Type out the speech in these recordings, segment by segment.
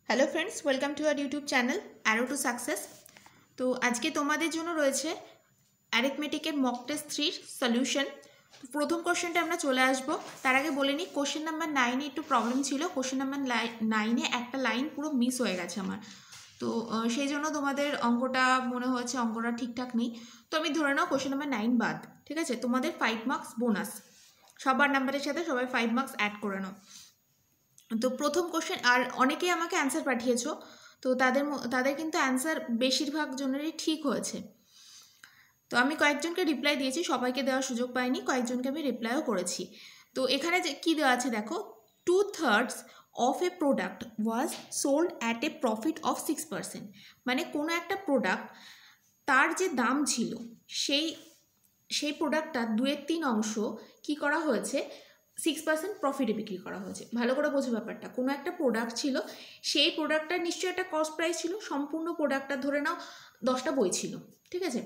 Hello friends, welcome to our YouTube channel arrow to success. তো আজকে তোমাদের জন্য রয়েছে অ্যারিথমেটিকের মক টেস্ট 3 সলিউশন। প্রথম কোশ্চেনটা আমরা চলে আসবো। তার আগে বলে নিই, কোশ্চেন নাম্বার 9-এ একটু প্রবলেম ছিল। কোশ্চেন নাম্বার 9-এ একটা লাইন পুরো মিস হয়ে গেছে আমার, তো সেই জন্য তোমাদের অঙ্কটা মনে হয়েছে অঙ্কটা ঠিকঠাক নেই। তো আমি ধরে নাও কোশ্চেন নাম্বার 9 বাদ, ঠিক আছে? তোমাদের 5 মার্কস বোনাস, সবার নাম্বারের সাথে সবাই 5 মার্কস অ্যাড করে নাও। তো প্রথম কোশ্চেন, আর অনেকেই আমাকে অ্যান্সার পাঠিয়েছো, তো তাদের কিন্তু অ্যান্সার বেশিরভাগ জনেরই ঠিক হয়েছে। তো আমি কয়েকজনকে রিপ্লাই দিয়েছি, সবাইকে দেওয়ার সুযোগ পাইনি, কয়েকজনকে আমি রিপ্লাইও করেছি। তো এখানে যে কী দেওয়া আছে দেখো, 2/3 of A product was sold at a profit of 6%। মানে কোনো একটা প্রোডাক্ট তার যে দাম ছিল সেই প্রোডাক্টটা 2/3 অংশ কি করা হয়েছে, 6% প্রফিটে বিক্রি করা হয়েছে। ভালো করে বোঝো ব্যাপারটা। কোনো একটা প্রোডাক্ট ছিল, সেই প্রোডাক্টটার নিশ্চয়ই একটা কস্ট প্রাইস ছিল। সম্পূর্ণ প্রোডাক্টটা ধরে নাও 10টা বই ছিল, ঠিক আছে?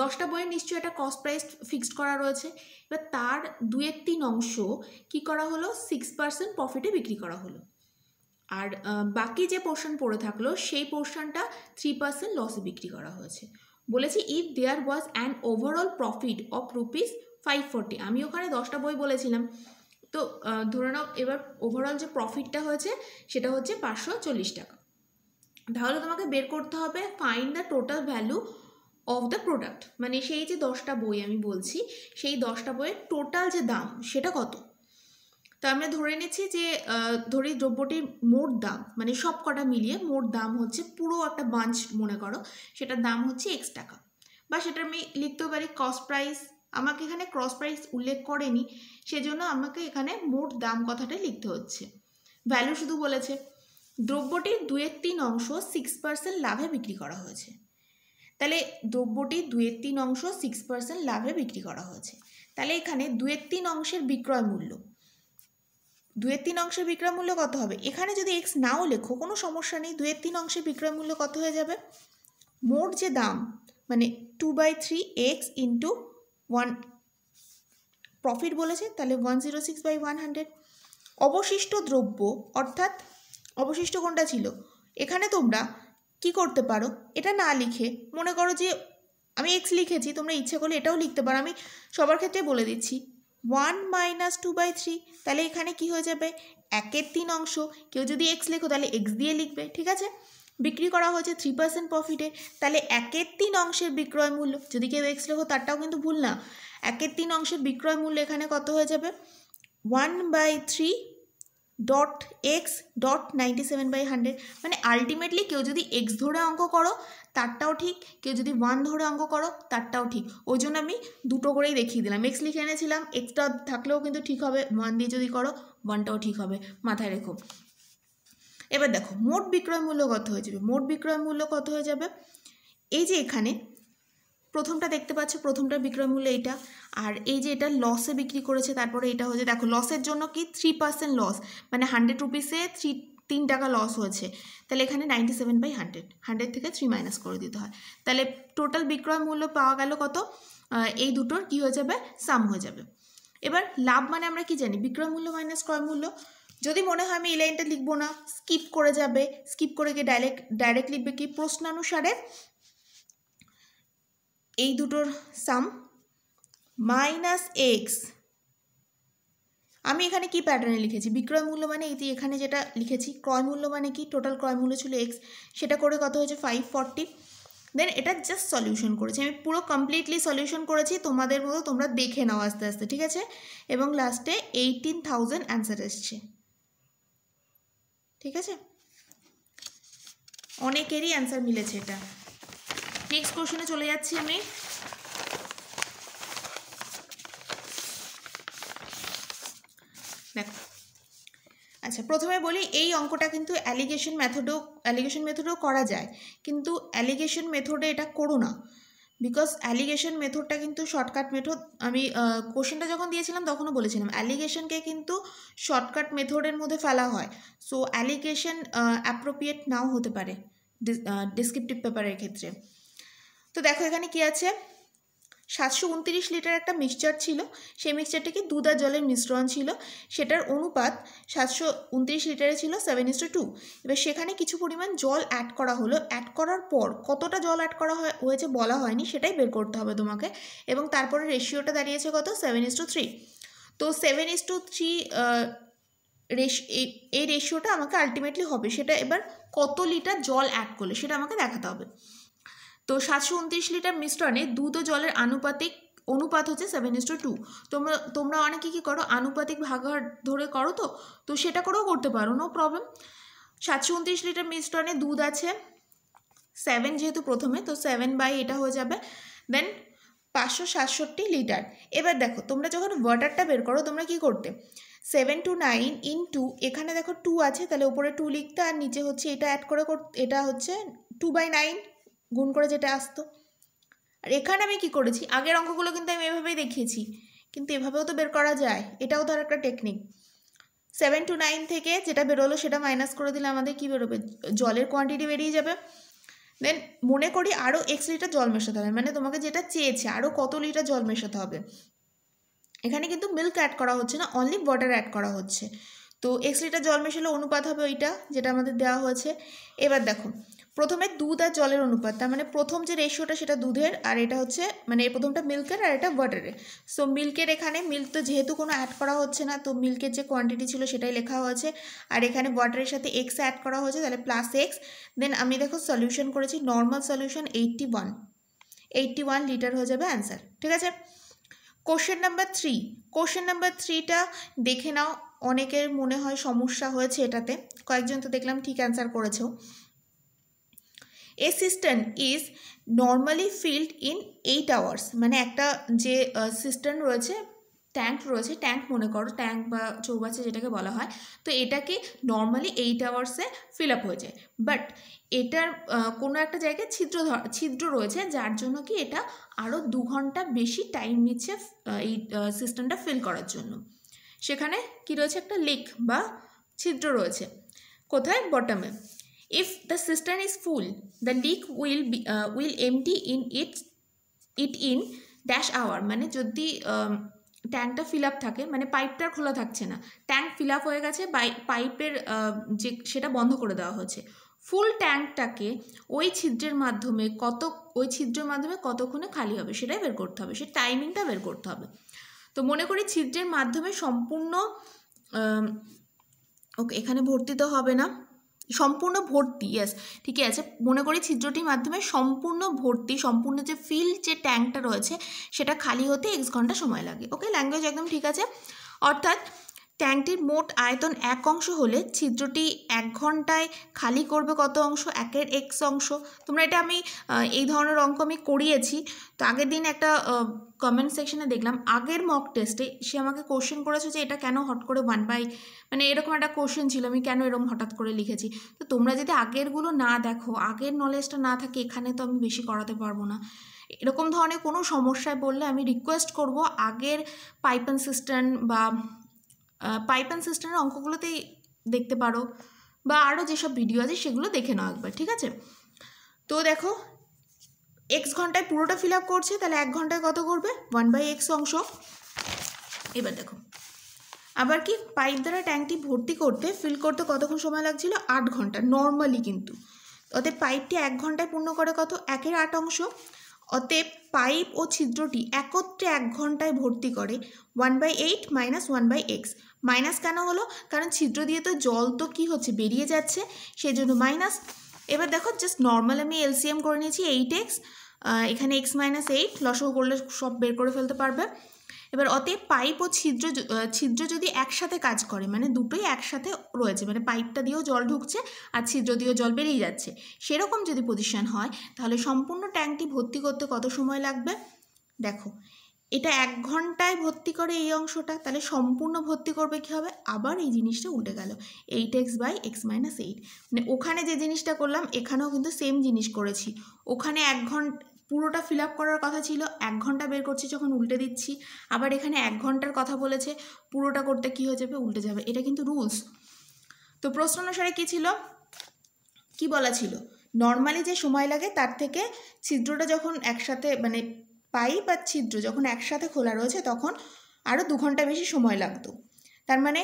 10টা বইয়ের নিশ্চয়ই একটা কস্ট প্রাইস ফিক্সড করা রয়েছে। এবার তার 2/3 অংশ কি করা হলো, 6% প্রফিটে বিক্রি করা হলো। আর বাকি যে পোর্শন পড়ে থাকলো সেই পোর্শনটা 3% লসে বিক্রি করা হয়েছে। বলেছি if there was an overall profit of ₹540। আমি ওখানে 10টা বই বলেছিলাম, তো ধরে নাও এবার ওভারঅল যে প্রফিটটা হয়েছে সেটা হচ্ছে 540 টাকা। তাহলে তোমাকে বের করতে হবে find the total value of the product. মানে সেই যে 10টা বই আমি বলছি, সেই 10টা বইয়ের টোটাল যে দাম সেটা কত। তো আমরা ধরে নিচ্ছি যে ধরি দ্রব্যটির মোট দাম, মানে সব কটা মিলিয়ে মোট দাম হচ্ছে, পুরো একটা বাঞ্চ মনে করো, সেটার দাম হচ্ছে X টাকা। বা সেটা আমি লিখতেও পারি কস্ট প্রাইস। আমাকে এখানে ক্রস প্রাইস উল্লেখ করেনি, সেজন্য আমাকে এখানে মোট দাম কথাটা লিখতে হচ্ছে। ভ্যালু শুধু বলেছে দ্রব্যটির 2/3 অংশ 6% লাভে বিক্রি করা হয়েছে। তাহলে দ্রব্যটির 2/3 অংশ 6% লাভে বিক্রি করা হয়েছে। তাহলে এখানে 2/3 অংশের বিক্রয় মূল্য, 2/3 অংশের বিক্রয় মূল্য কত হবে? এখানে যদি এক্স নাও লেখো কোনো সমস্যা নেই। 2/3 অংশের বিক্রয় মূল্য কত হয়ে যাবে? মোট যে দাম, মানে 2/3 এক্স ইন্টু 1 প্রফিট বলেছে, তাহলে 106/100। অবশিষ্ট দ্রব্য, অর্থাৎ অবশিষ্ট কোনটা ছিল, এখানে তোমরা কি করতে পারো, এটা না লিখে মনে করো যে আমি এক্স লিখেছি, তোমরা ইচ্ছে করলে এটাও লিখতে পারো। আমি সবার ক্ষেত্রে বলে দিচ্ছি 1 - 2/3। তাহলে এখানে কি হয়ে যাবে, 1/3 অংশ। কেউ যদি এক্স লেখো তাহলে এক্স দিয়ে লিখবে, ঠিক আছে? বিক্রি করা হয়েছে 3% প্রফিটে, তাহলে 1/3 অংশের বিক্রয় মূল্য, যদি কেউ এক্স লেখো তারটাও কিন্তু ভুল না। 1/3 অংশের বিক্রয় মূল্য এখানে কত হয়ে যাবে, 1/3.x.97/100। মানে আলটিমেটলি কেউ যদি এক্স ধরে অঙ্ক করো তারটাও ঠিক, কেউ যদি 1 ধরে অঙ্ক করো তারটাও ঠিক। ওই জন্য আমি দুটো করেই দেখিয়ে দিলাম। এক্স লিখে এনেছিলাম, এক্সটা থাকলেও কিন্তু ঠিক হবে, 1 দিয়ে যদি করো 1টাও ঠিক হবে, মাথায় রেখো। এবার দেখো মোট বিক্রয় মূল্য কত হয়ে যাবে। মোট বিক্রয় মূল্য কত হয়ে যাবে, এই যে এখানে প্রথমটা দেখতে পাচ্ছ, প্রথমটার বিক্রয় মূল্য এইটা, আর এই যে এটা লসে বিক্রি করেছে, তারপরে এটা হচ্ছে, দেখো লসের জন্য কি 3% লস, মানে 100 রুপিসে 3 টাকা লস হয়েছে। তাহলে এখানে 97/100, 100 থেকে 3 মাইনাস করে দিতে হয়। তাহলে টোটাল বিক্রয় মূল্য পাওয়া গেল কত, এই দুটোর কি হয়ে যাবে, সাম হয়ে যাবে। এবার লাভ মানে আমরা কি জানি, বিক্রয় মূল্য মাইনাস ক্রয় মূল্য। যদি মনে হয় আমি এই লাইনটা লিখবো না, স্কিপ করে যাবে, স্কিপ করে গিয়ে ডাইরেক্ট লিখবে কি, প্রশ্নানুসারে এই দুটোর সাম মাইনাস এক্স। আমি এখানে কি প্যাটার্নে লিখেছি, বিক্রয় মূল্য মানে এই এখানে যেটা লিখেছি, ক্রয় মূল্য মানে কি, টোটাল ক্রয় মূল্য ছিল এক্স, সেটা করে কত হয়েছে 540। দেন এটা জাস্ট সলিউশন করেছি আমি, পুরো কমপ্লিটলি সলিউশন করেছি, তোমাদের মতো তোমরা দেখে নাও আস্তে আস্তে, ঠিক আছে? এবং লাস্টে 18,000 অ্যান্সার এসছে, ঠিক আছে? অনেকেরই অ্যান্সার মিলেছে এটা। নেক্সট কোশ্চেনে চলে যাচ্ছি আমি। দেখো, আচ্ছা প্রথমে বলি এই অঙ্কটা কিন্তু অ্যালিগেশন মেথডেও করা যায়, কিন্তু অ্যালিগেশন মেথডে এটা করো না, বিকজ অ্যালিগেশন মেথডটা কিন্তু শর্টকাট মেথড। আমি কোশ্চেনটা যখন দিয়েছিলাম তখনও বলেছিলাম অ্যালিগেশনকে কিন্তু শর্টকাট মেথডের মধ্যে ফেলা হয়। সো অ্যালিগেশন অ্যাপ্রোপ্রিয়েট নাও হতে পারে ডেসক্রিপটিভ পেপারের ক্ষেত্রে। তো দেখো এখানে কি আছে, 729 লিটার একটা মিক্সচার ছিল, সেই মিক্সচারটা দুধ আর জলের মিশ্রণ ছিল, সেটার অনুপাত 729 লিটারে ছিল 7:2। এবার সেখানে কিছু পরিমাণ জল অ্যাড করা হলো, অ্যাড করার পর কতটা জল অ্যাড করা হয়েছে বলা হয়নি, সেটাই বের করতে হবে তোমাকে। এবং তারপরে রেশিওটা দাঁড়িয়েছে কত, 7:3। তো 7:3 এই রেশিওটা আমাকে আলটিমেটলি হবে, সেটা এবার কত লিটার জল অ্যাড করলে সেটা আমাকে দেখাতে হবে। তো 729 লিটার মিশ্রণে দুধ ও জলের অনুপাত হচ্ছে 7:2। তোমরা অনেকে কী করো, আনুপাতিক ভাগাহার ধরে করো, তো সেটা করেও করতে পারো, নো প্রবলেম। 729 লিটার মিশ্রণে দুধ আছে 7, যেহেতু প্রথমে, তো 7 বাই এটা হয়ে যাবে, দেন 567 লিটার। এবার দেখো তোমরা যখন ওয়াটারটা বের করো তোমরা কি করতে, 7 to 9 ইন্টু, এখানে দেখো 2 আছে, তাহলে উপরে 2 লিখতে, আর নিচে হচ্ছে এটা অ্যাড করে এটা হচ্ছে 2/9 গুণ করে যেটা আসতো। আর এখানে আমি কি করেছি, আগের অঙ্কগুলো কিন্তু আমি এভাবেই দেখিয়েছি, কিন্তু এভাবেও তো বের করা যায়, এটাও ধর একটা টেকনিক। 7 to 9 থেকে যেটা বেরোলো সেটা মাইনাস করে দিলে আমাদের কি বেরোবে, জলের কোয়ান্টিটি বেরিয়ে যাবে। দেন মনে করি আরও x লিটার জল মেশাতে হবে, মানে তোমাকে যেটা চেয়েছে আরও কত লিটার জল মেশাতে হবে। এখানে কিন্তু মিল্ক অ্যাড করা হচ্ছে না, অনলি ওয়াটার অ্যাড করা হচ্ছে। তো x লিটার জল মেশালে অনুপাত হবে ওইটা যেটা আমাদের দেওয়া হয়েছে। এবার দেখো প্রথমে দুধ আর জলের অনুপাত, তার মানে প্রথম যে রেশিওটা সেটা দুধের, আর এটা হচ্ছে মানে প্রথমটা মিল্কের আর এটা ওয়াটারের। সো মিল্কের, এখানে মিল্ক তো যেহেতু কোনো অ্যাড করা হচ্ছে না, তো মিল্কের যে কোয়ান্টিটি ছিল সেটাই লেখা হয়েছে, আর এখানে ওয়াটারের সাথে এক্স অ্যাড করা হয়েছে, তাহলে +x। দেন আমি দেখো সলিউশন করেছি, নর্মাল সলিউশন 81 লিটার হয়ে যাবে অ্যান্সার, ঠিক আছে। কোশ্চেন নাম্বার 3টা দেখে নাও, অনেকের মনে হয় সমস্যা হয়েছে এটাতে, কয়েকজন তো দেখলাম ঠিক অ্যান্সার করেছো। A cistern is normally filled in 8 hours, মানে একটা যে সিস্টার্ন রয়েছে, ট্যাঙ্ক রয়েছে, ট্যাঙ্ক মনে করো, ট্যাঙ্ক বা চৌবাচ্চা যেটাকে বলা হয়, তো এটাকে নর্মালি 8 আওয়ার্সে ফিল আপ হয়ে যায়। বাট এটার কোনো একটা জায়গায় ছিদ্র রয়েছে, যার জন্য কি এটা আরও 2 ঘন্টা বেশি টাইম নিচ্ছে এই সিস্টেমটা ফিল করার জন্য। সেখানে কি রয়েছে, একটা লিক বা ছিদ্র রয়েছে, কোথায়, বটমে। If the cistern is full, the leak will empty it in -hour, মানে যদি ট্যাঙ্কটা ফিল আপ থাকে, মানে পাইপটা খোলা থাকছে না, ট্যাঙ্ক ফিল আপ হয়ে গেছে, পাইপের যে সেটা বন্ধ করে দেওয়া হয়েছে, ফুল ট্যাঙ্কটাকে ওই ছিদ্রের মাধ্যমে কতক্ষণে খালি হবে সেটাই বের করতে হবে, সেই টাইমিংটা বের করতে হবে। তো মনে করি ছিদ্রের মাধ্যমে সম্পূর্ণ, ওকে এখানে ভর্তি তো হবে না, সম্পূর্ণ ভর্তি, ইয়েস ঠিকই আছে, মনে করি ছিদ্রটির মাধ্যমে সম্পূর্ণ ভর্তি, সম্পূর্ণ যে যে ট্যাঙ্কটা রয়েছে সেটা খালি হতে x ঘন্টা সময় লাগে। ওকে, ল্যাঙ্গুয়েজ একদম ঠিক আছে। অর্থাৎ ট্যাঙ্কটির মোট আয়তন 1 অংশ হলে ছিদ্রটি 1 ঘন্টায় খালি করবে কত অংশ, 1/x অংশ। তোমরা এটা আমি এই ধরনের অঙ্ক আমি করিয়েছি, তো আগের দিন একটা কমেন্ট সেকশনে দেখলাম, আগের মক টেস্টে সে আমাকে কোশ্চেন করেছে যে এটা কেন হট করে 1/, মানে এরকম একটা কোশ্চেন ছিল, আমি কেন এরকম হঠাৎ করে লিখেছি। তো তোমরা যদি আগেরগুলো না দেখো, আগের নলেজটা না থাকে, এখানে তো আমি বেশি করাতে পারবো না। এরকম ধরনের কোনো সমস্যায় বললে আমি রিকোয়েস্ট করব আগের পাইপ অ্যান্ড সিস্টেমের অঙ্কগুলোতেই দেখতে পারো, বা আরও যেসব ভিডিও আছে সেগুলো দেখে নাও একবার, ঠিক আছে। তো দেখো x ঘন্টায় পুরোটা ফিল আপ করছে, তাহলে 1 ঘন্টায় কত করবে, 1/x অংশ। এবার দেখো আবার কি, পাইপ দ্বারা ট্যাঙ্কটি ভর্তি করতে ফিল করতে কতক্ষণ সময় লাগছিল, 8 ঘন্টা নর্মালি, কিন্তু অতএব পাইপটি 1 ঘন্টায় পূর্ণ করে কত, 1/8 অংশ। অতএব পাইপ ও ছিদ্রটি একত্রে 1 ঘন্টায় ভর্তি করে 1/8 - 1/x। মাইনাস কেন হলো, কারণ ছিদ্র দিয়ে তো জল তো কি হচ্ছে, বেরিয়ে যাচ্ছে, সেই জন্য মাইনাস। এবার দেখো জাস্ট নর্মাল আমি এলসিএম করে নিয়েছি, 8x, এখানে x - 8, লসগু করলে সব বের করে ফেলতে পারবে। এবার অতএব পাইপ ও ছিদ্র যদি একসাথে কাজ করে, মানে দুটোই একসাথে রয়েছে, মানে পাইপটা দিয়েও জল ঢুকছে আর ছিদ্র দিয়েও জল বেরিয়ে যাচ্ছে, সেরকম যদি পজিশন হয়, তাহলে সম্পূর্ণ ট্যাঙ্কটি ভর্তি করতে কত সময় লাগবে। দেখো এটা 1 ঘন্টায় ভর্তি করে এই অংশটা, তাহলে সম্পূর্ণ ভর্তি করবে কী হবে, আবার এই জিনিসটা উল্টে গেল, 8x/x - 8, মানে ওখানে যে জিনিসটা করলাম এখানেও কিন্তু সেম জিনিস করেছি। ওখানে 1 ঘন্টা পুরোটা ফিল আপ করার কথা ছিল, 1 ঘন্টা বের করছি, যখন উল্টে দিচ্ছি, আবার এখানে 1 ঘন্টার কথা বলেছে, পুরোটা করতে কি হয়ে যাবে, উল্টে যাবে, এটা কিন্তু রুলস। তো প্রশ্ন অনুসারে কী ছিল, কি বলা ছিল, নর্মালি যে সময় লাগে তার থেকে ছিদ্রটা যখন একসাথে, মানে পাইপ আর ছিদ্র যখন একসাথে খোলা রয়েছে তখন আরও 2 ঘন্টা বেশি সময় লাগতো। তার মানে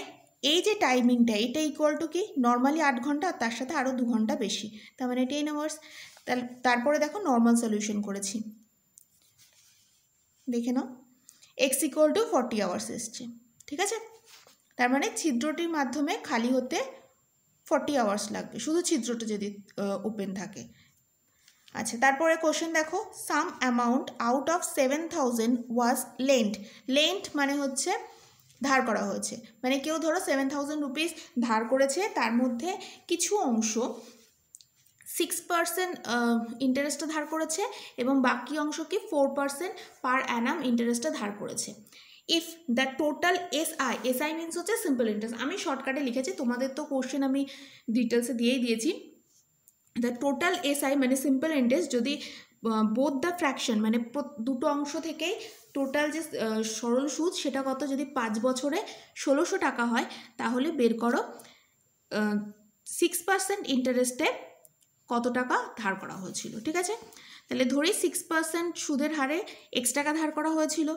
এই যে টাইমিংটা এটা ইকুয়াল টু কি নর্মালি 8 ঘন্টা আর তার সাথে আরও 2 ঘন্টা বেশি, তার মানে 10 আওয়ার্স। তারপরে দেখো নর্মাল সলিউশন করেছি, দেখে নাও এক্স ইকুয়াল টু 40 আওয়ার্স এসছে। ঠিক আছে, তার মানে ছিদ্রটির মাধ্যমে খালি হতে 40 আওয়ার্স লাগবে শুধু ছিদ্রটা যদি ওপেন থাকে। আচ্ছা, তারপরে কোশ্চেন দেখো, some amount out of 7000 was lent. Lent মানে হচ্ছে ধার করা হয়েছে, মানে কেউ ধরো 7000 রুপিস ধার করেছে, তার মধ্যে কিছু অংশ 6% ইন্টারেস্টে ধার করেছে এবং বাকি অংশ কি 4% পার অ্যানাম ইন্টারেস্টে ধার করেছে। If the total SI means হচ্ছে সিম্পল ইন্টারেস্ট, আমি শর্টকাটে লিখেছি, তোমাদের তো কোশ্চেন আমি ডিটেলসে দিয়েই দিয়েছি। দ্য টোটাল এসআই মানে সিম্পল ইন্টারেস্ট যদি বোথ দ্য ফ্র্যাকশন মানে দুটো অংশ থেকেই টোটাল যে সরল সুদ সেটা কত, যদি 5 বছরে 1600 টাকা হয় তাহলে বের করো 6% ইন্টারেস্টে কত টাকা ধার করা হয়েছিল। ঠিক আছে, তাহলে ধরি 6% সুদের হারে x টাকা ধার করা হয়েছিল।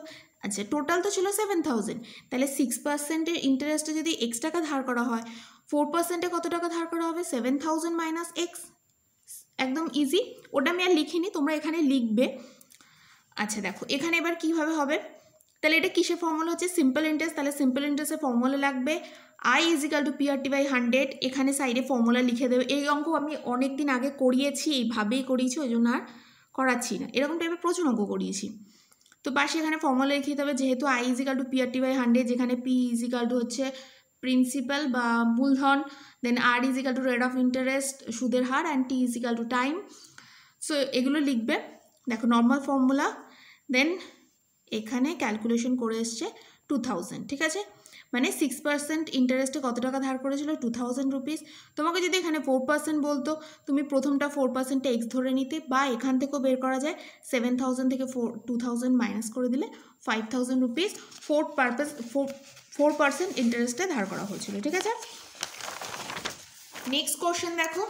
আচ্ছা, টোটাল তো ছিল 7000, তাহলে 6%-এর ইন্টারেস্টে যদি x টাকা ধার করা হয় 4%-এ কত টাকা ধার করা হবে, 7000 মাইনাস x। একদম ইজি, ওটা আমি আর লিখিনি, তোমরা এখানে লিখবে। আচ্ছা দেখো এখানে এবার কিভাবে হবে, তাহলে এটা কিসের ফর্মুলা হচ্ছে সিম্পল ইন্টারেস্ট, তাহলে সিম্পল ইন্টারেস্টের ফর্মুলা লাগবে I ইজিক্যাল টু PRT/100। এখানে সাইডে ফর্মুলা লিখে দেবে। এই অঙ্ক আমি অনেক দিন আগে করিয়েছি, এইভাবেই করিয়েছি, ওই জন্য আর করাচ্ছি না, এরকম টাইপের প্রচুর অঙ্ক করিয়েছি। তো পাশে এখানে ফর্মুলা লিখে দিতে হবে, যেহেতু I ইজিক্যাল টু PRT/100, যেখানে P ইজিক্যাল টু হচ্ছে প্রিন্সিপাল বা মূলধন, then R is equal to rate of interest সুদের হার, and T is equal to time. So এগুলো লিখবে, দেখো নর্মাল ফর্মুলা, দেন এখানে ক্যালকুলেশন করে এসছে 2000। ঠিক আছে, মানে 6% ইন্টারেস্টে কত টাকা ধার করেছিল, 2000 রুপিস। তোমাকে যদি এখানে 4% বলতো, তুমি প্রথমটা 4%টা এক্স ধরে নিতে, বা এখান থেকেও বের করা যায় 7000 থেকে 2000 মাইনাস করে দিলে 5000 রুপিস 4% ইন্টারেস্টে ধার করা হয়েছিল। ঠিক আছে, নেক্সট কোশ্চেন দেখো,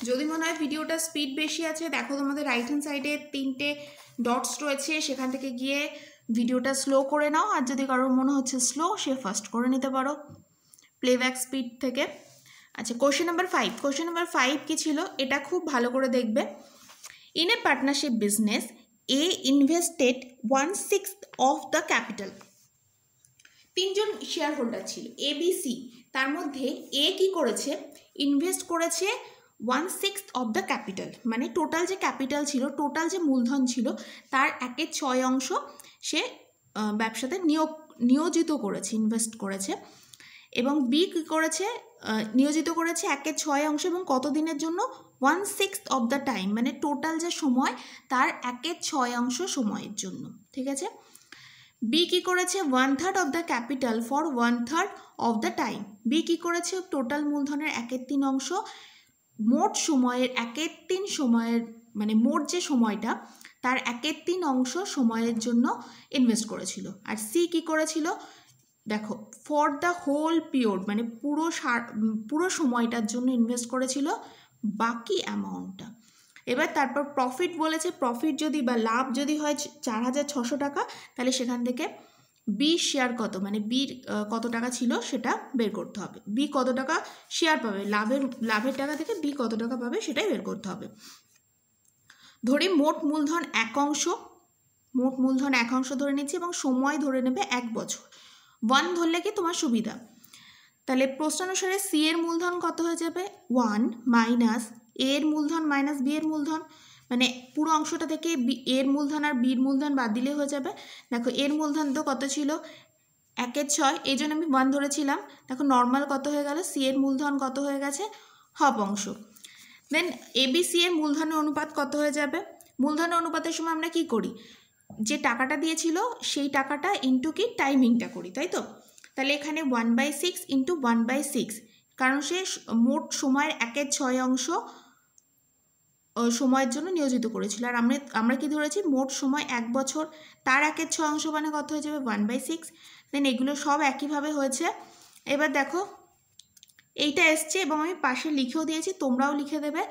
যদি মনে হয় ভিডিওটা স্পিড বেশি আছে, দেখো তোমাদের রাইট হ্যান্ড সাইডে 3টে ডটস রয়েছে, সেখান থেকে গিয়ে ভিডিওটা স্লো করে নাও, আর যদি কারোর মনে হচ্ছে স্লো সে ফাস্ট করে নিতে পারো প্লেব্যাক স্পিড থেকে। আচ্ছা, কোশ্চেন নাম্বার 5। কোশ্চেন নাম্বার 5 কি ছিল, এটা খুব ভালো করে দেখবে। In a partnership business A invested 1/6 of the capital. 3জন শেয়ার হোল্ডার ছিল ABC, তার মধ্যে এ কি করেছে, ইনভেস্ট করেছে 1/6 অফ দ্য ক্যাপিটাল, মানে টোটাল যে ক্যাপিটাল ছিল, টোটাল যে মূলধন ছিল তার 1/6 অংশ সে ব্যবসাতে নিয়োজিত করেছে, ইনভেস্ট করেছে। এবং বি কী করেছে, নিয়োজিত করেছে 1/6 অংশ, এবং কত দিনের জন্য, 1/6 অফ দ্য টাইম, মানে টোটাল যে সময় তার 1/6 অংশ সময়ের জন্য। ঠিক আছে, বি কী করেছে 1/3 of the capital for 1/3 of the time. B কী করেছে টোটাল মূলধনের 1/3 অংশ মোট সময়ের 1/3 সময়ের, মানে মোট যে সময়টা তার 1/3 অংশ সময়ের জন্য ইনভেস্ট করেছিল। আর সি কী করেছিল, দেখো ফর দ্য হোল পিরিয়ড, মানে পুরো সময়টার জন্য ইনভেস্ট করেছিল বাকি অ্যামাউন্টটা। এবার তারপর প্রফিট বলেছে, প্রফিট যদি বা লাভ যদি হয় 4600 টাকা, তাহলে সেখান থেকে বি শেয়ার কত, মানে বির কত টাকা ছিল সেটা বের করতে হবে। বি কত টাকা শেয়ার পাবে, লাভের টাকা থেকে বি কত টাকা পাবে সেটাই বের করতে হবে। ধরি মোট মূলধন 1 অংশ, মোট মূলধন 1 অংশ ধরে নিচ্ছি, এবং সময় ধরে নেবে 1 বছর। 1 ধরলে কি তোমার সুবিধা, তাহলে প্রশ্নানুসারে সি এর মূলধন কত হয়ে যাবে, 1 মাইনাস এ এর মূলধন মাইনাস বি এর মূলধন, মানে পুরো অংশটা থেকে এর মূলধন আর বির মূলধন বাদ দিলে হয়ে যাবে। দেখো এর মূলধন তো কত ছিল 1/6, এই জন্য আমি 1 ধরেছিলাম। দেখো নর্মাল কত হয়ে গেল, সি এর মূলধন কত হয়ে গেছে, হাফ অংশ। দেন এবিসি এর মূলধনের অনুপাত কত হয়ে যাবে, মূলধনের অনুপাতের সময় আমরা কি করি, যে টাকাটা দিয়েছিল সেই টাকাটা ইন্টু কি টাইমিংটা করি, তাই তো। তাহলে এখানে 1/6 ইন্টু 1/6, কারণ সে মোট সময়ের 1/6 অংশ সময়ের জন্য নিয়োজিত করেছিল। আর আমরা কি ধরেছি, মোট সময় 1 বছর, তার 1/6 অংশ মানে কত হয়ে যাবে 1/6। দেন এগুলো সব একইভাবে হয়েছে। এবার দেখো এইটা এসছে, এবং আমি পাশে লিখেও দিয়েছি, তোমরাও লিখে দেবে।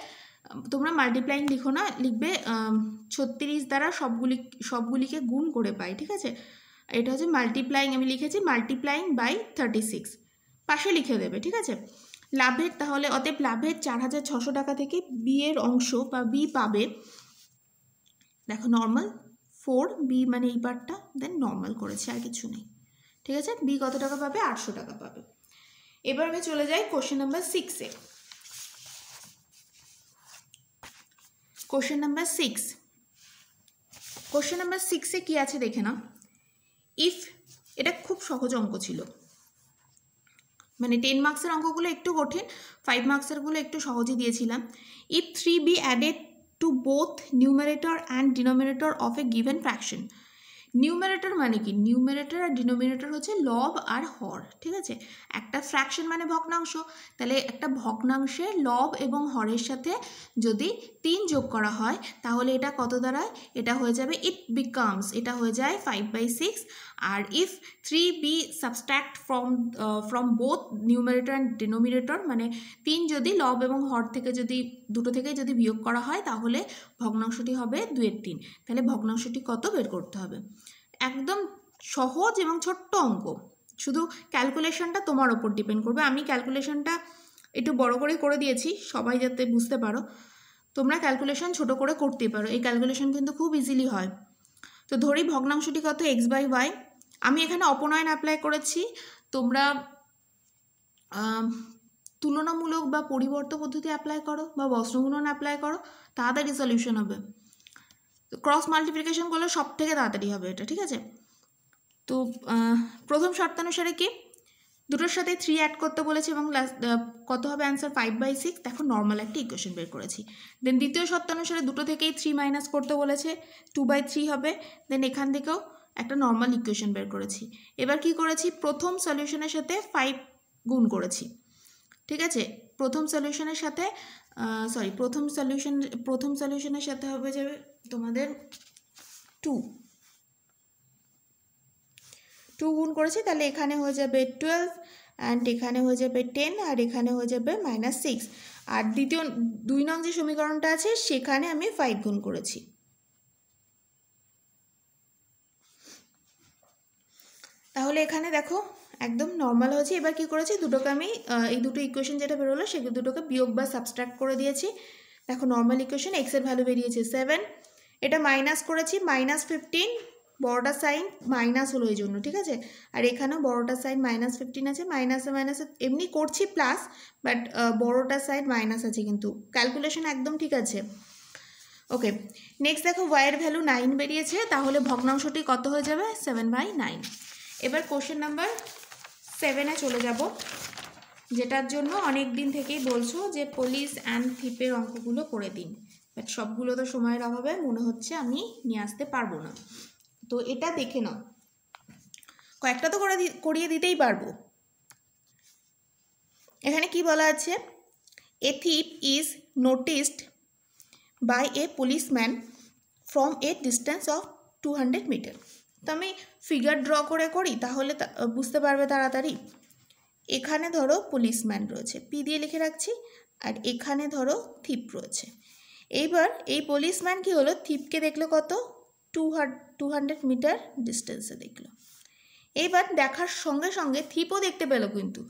তোমরা মাল্টিপ্লাইং লিখো না, লিখবে 36 দ্বারা সবগুলিকে গুণ করে পাই, ঠিক আছে। এটা হচ্ছে মাল্টিপ্লাইং, আমি লিখেছি মাল্টিপ্লাইং বাই 36, পাশে লিখে দেবে, ঠিক আছে। লাভের তাহলে অতএব লাভের 4600 টাকা থেকে বি এর অংশ বা বি পাবে, দেখো নর্মাল 4 বি মানে এই পার্টটা, দেন নর্মাল করেছে, আর কিছু নেই, ঠিক আছে। বি কত টাকা পাবে? 800 টাকা পাবে। এবার আমি চলে যাই কোশ্চেন নাম্বার 6-এ। কোশ্চেন নাম্বার 6-এ কি আছে দেখে নাও। ইফ, এটা খুব সহজ অঙ্ক ছিল, মানে 10 মার্কসের অঙ্কগুলো একটু কঠিন, 5 মার্কসেরগুলো একটু সহজই দিয়েছিলাম। If 3 be added to both numerator and denominator of a given fraction, numerator মানে কি? নিউমারেটর আর ডিনোমিনেটর হচ্ছে লব আর হর, ঠিক আছে। একটা ফ্র্যাকশন মানে ভগ্নাংশ, তাহলে একটা ভগ্নাংশে লব এবং হরের সাথে যদি 3 যোগ করা হয় তাহলে এটা কত দাঁড়ায়? এটা হয়ে যাবে এটা হয়ে যায় 5/6। আর if 3 be subtract from both numerator and denominator, মানে 3 যদি লব এবং হর থেকে যদি দুটো থেকেই যদি বিয়োগ করা হয় তাহলে ভগ্নাংশটি হবে 2/3। তাহলে ভগ্নাংশটি কত বের করতে হবে। একদম সহজ এবং ছোট্ট অঙ্ক, শুধু ক্যালকুলেশনটা তোমার ওপর ডিপেন্ড করবে। আমি ক্যালকুলেশনটা একটু বড় করে করে দিয়েছি সবাই যাতে বুঝতে পারো, তোমরা ক্যালকুলেশন ছোট করে করতে পারো, এই ক্যালকুলেশন কিন্তু খুব ইজিলি হয়। তো ধরি ভগ্নাংশটি কত? x/y। আমি এখানে অপনয়ন অ্যাপ্লাই করেছি, তোমরা তুলনামূলক বা পরিবর্ত পদ্ধতি অ্যাপ্লাই করো বা বস্ত্রগুণন অ্যাপ্লাই করো, তাড়াতাড়ি সলিউশন হবে। ক্রস মাল্টিপ্লিকেশন করলে সব থেকে তাড়াতাড়ি হবে এটা, ঠিক আছে। তো প্রথম শর্তানুসারে কি? দুটোর সাথে 3 অ্যাড করতে বলেছে এবং কত হবে অ্যান্সার? 5/6। দেখো নর্মাল একটা ইকুয়েশন বের করেছি। দেন দ্বিতীয় শর্তানুসারে দুটো থেকেই 3 মাইনাস করতে বলেছে, 2/3 হবে। দেন এখান থেকেও একটা নর্মাল ইকুয়েশন বের করেছি। এবার কি করেছি? প্রথম সলিউশনের সাথে 5 গুণ করেছি, ঠিক আছে। প্রথম সলিউশনের সাথে প্রথম সলিউশনের সাথে হবে যাবে তোমাদের 2 গুণ করেছি, তাহলে এখানে হয়ে যাবে 12 অ্যান্ড এখানে হয়ে যাবে 10 আর এখানে হয়ে যাবে -6। আর দ্বিতীয় 2 নং যে সমীকরণটা আছে সেখানে আমি 5 গুণ করেছি। তাহলে এখানে দেখো একদম নর্মাল হয়েছে। এবার কি করেছি? দুটোকে আমি এই দুটো ইকুয়েশন যেটা বেরোলো সেগুলো দুটোকে বিয়োগ বা সাবস্ট্রাক্ট করে দিয়েছি। দেখো নর্মাল ইকুয়েশন, এক্স এর ভ্যালু বেরিয়েছে 7, এটা মাইনাস করেছি -15, বড়টা সাইন মাইনাস হলো এই জন্য, ঠিক আছে। আর এখানেও বড়টা সাইন -15 আছে, মাইনাসে এমনি করছি প্লাস, বাট বড়টা সাইন মাইনাস আছে, কিন্তু ক্যালকুলেশন একদম ঠিক আছে। ওকে, নেক্সট দেখো ওয়াইয়ের ভ্যালু 9 বেরিয়েছে, তাহলে ভগ্নাংশটি কত হয়ে যাবে? 7/9। এবার কোশ্চেন নাম্বার 7-এ চলে যাব, যেটার জন্য অনেক দিন থেকেই বলছো যে পুলিশ অ্যান্ড থিপের অঙ্কগুলো করে দিন, বাট সবগুলো তো সময়ের অভাবে মনে হচ্ছে আমি নিয়ে আসতে পারবো না। তো এটা দেখে নাও, কয়েকটা তো করিয়ে দিতেই পারবো। এখানে কি বলা আছে? A thief is noticed by a policeman from a distance of 200 metre. তো আমি ফিগার ড্র করে করি তাহলে বুঝতে পারবে তাড়াতাড়ি। এখানে ধরো পুলিশম্যান রয়েছে, পি দিয়ে লিখে রাখছি, আর এখানে ধরো থিপ রয়েছে। এইবার এই পুলিশম্যান কি হলো? থিপকে দেখলো কত? 200 মিটার ডিস্টেন্সে দেখলো। এইবার দেখার সঙ্গে সঙ্গে থিপও দেখতে পেলো, কিন্তু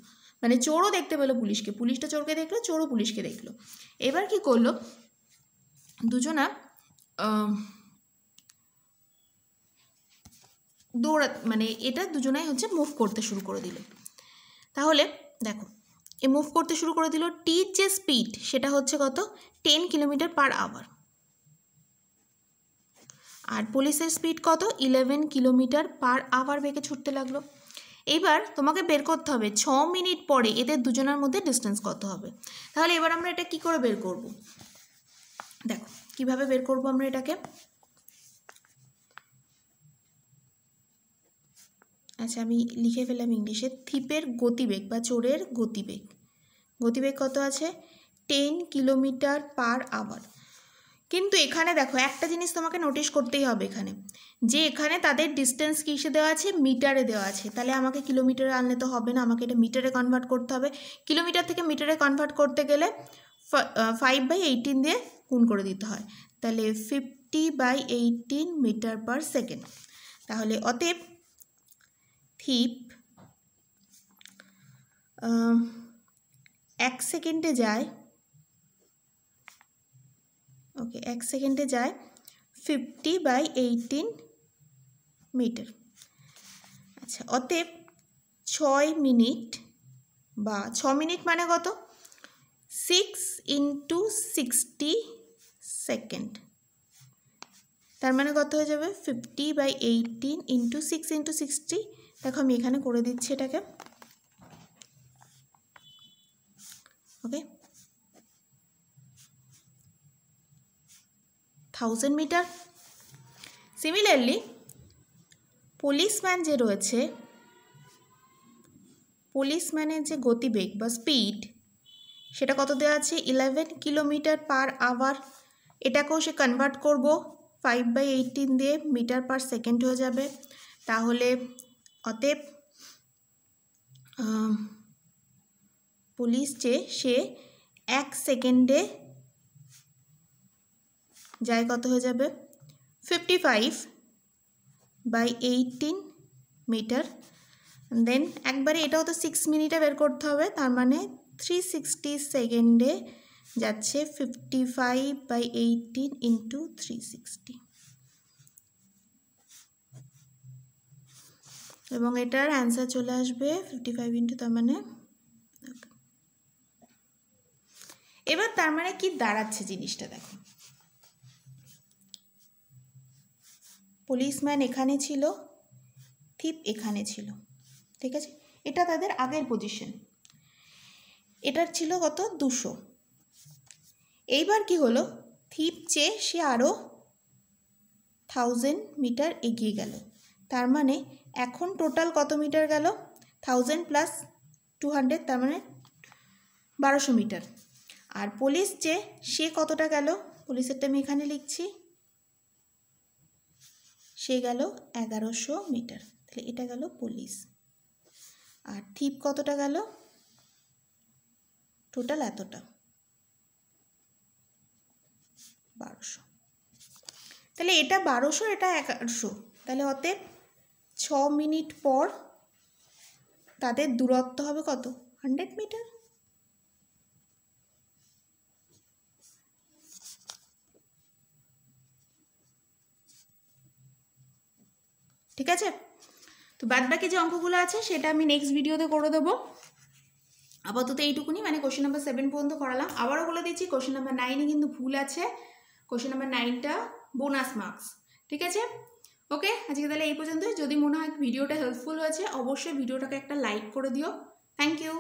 মানে চোরও দেখতে পেলো পুলিশকে, পুলিশটা চোরকে দেখলো, চোরও পুলিশকে দেখলো। এবার কি করলো? দুজনা মানে এটা দুজনাই হচ্ছে মুভ করতে শুরু করে দিল। তাহলে দেখো এ মুভ করতে শুরু করে দিল, টির যে স্পিড সেটা হচ্ছে কত? 10 km/h, আর পুলিশের স্পিড কত? 11 km/h বেগে ছুটতে লাগলো। এবার তোমাকে বের করতে হবে 6 মিনিট পরে এদের দুজনের মধ্যে ডিস্টেন্স কত হবে। তাহলে এবার আমরা এটা কি করে বের করব? দেখো কিভাবে বের করব আমরা এটাকে। আচ্ছা, আমি লিখে ফেললাম ইংলিশে। থিপের গতিবেগ বা চোরের গতিবেগ কত আছে? 10 km/h। কিন্তু এখানে দেখো একটা জিনিস তোমাকে নোটিশ করতেই হবে এখানে, যে এখানে তাদের ডিস্টেন্স কিসে দেওয়া আছে, মিটারে দেওয়া আছে। তাহলে আমাকে কিলোমিটারে আনলে তো হবে না, আমাকে এটা মিটারে কনভার্ট করতে হবে। কিলোমিটার থেকে মিটারে কনভার্ট করতে গেলে 5/18 দিয়ে গুণ করে দিতে হয়। তাহলে 50/18 মিটার পার সেকেন্ড। তাহলে অতএব থিপ 1 সেকেন্ডে যায়, ওকে 1 সেকেন্ডে যায় 50/18 মিটার। আচ্ছা, অতএব 6 মিনিট বা 6 মিনিট মানে কত, 6 × 60 সেকেন্ড। তার মানে কত হয়ে যাবে, 50/18 × 6 × 60। দেখো আমি এখানে করে দিচ্ছি এটাকে, ওকে 1000 মিটার। সিমিলারলি পুলিশম্যান যে রয়েছে, পুলিশম্যানের যে গতিবেগ বা স্পিড সেটা কত দেওয়া আছে, 11 কিলোমিটার পার আওয়ার। এটাকেও সে কনভার্ট করব 5/18 দিয়ে, মিটার পার সেকেন্ড হয়ে যাবে। তাহলে অতএব পুলিশ যে সে 1 সেকেন্ডে যায় কত হয়ে যাবে, 55/18 মিটার। দেন একবারে এটাও তো 6 মিনিটে বের করতে হবে, তার মানে 360 সেকেন্ডে যাচ্ছে 55/18 × 360, এবং এটার অ্যান্সার চলে আসবে 55 × তার মানে। এবার তার মানে কি দাঁড়াচ্ছে জিনিসটা দেখো, পুলিশম্যান এখানে ছিল, থিপ এখানে ছিল, ঠিক আছে, এটা তাদের আগের পজিশন। এটার ছিল কত, 200। এইবার কি হলো, থিপ চেয়ে সে আরও 1000 মিটার এগিয়ে গেল। তার মানে এখন টোটাল কত মিটার গেল, 1000 + 200, তার মানে 1200 মিটার। আর পুলিশ যে সে কতটা গেল, পুলিশেরটা আমি এখানে লিখছি, সে গেল 1100 মিটার। তাহলে এটা গেল পুলিশ। আর থিপ কতটা গেল, টোটাল এতটা 1200। তাহলে এটা 1200, এটা 1100। তাহলে অতএব 6 মিনিট পর তাদের দূরত্ব হবে কত, 100 মিটার। ঠিক আছে, তো বাদ বাকি যে অঙ্কগুলো আছে সেটা আমি নেক্সট ভিডিওতে করে দেবো। আপাতত এইটুকুনি, মানে কোশ্চেন নাম্বার 7 পর্যন্ত করালাম। আবারও বলে দিচ্ছি, কোশ্চেন নাম্বার 9-এ কিন্তু ভুল আছে, কোশ্চেন নাম্বার 9টা বোনাস মার্কস। ঠিক আছে, ওকে, আজকে তাহলে এই পর্যন্ত। যদি মনে হয় ভিডিওটা হেল্পফুল হয়েছে, অবশ্যই ভিডিওটাকে একটা লাইক করে দিও। Thank you.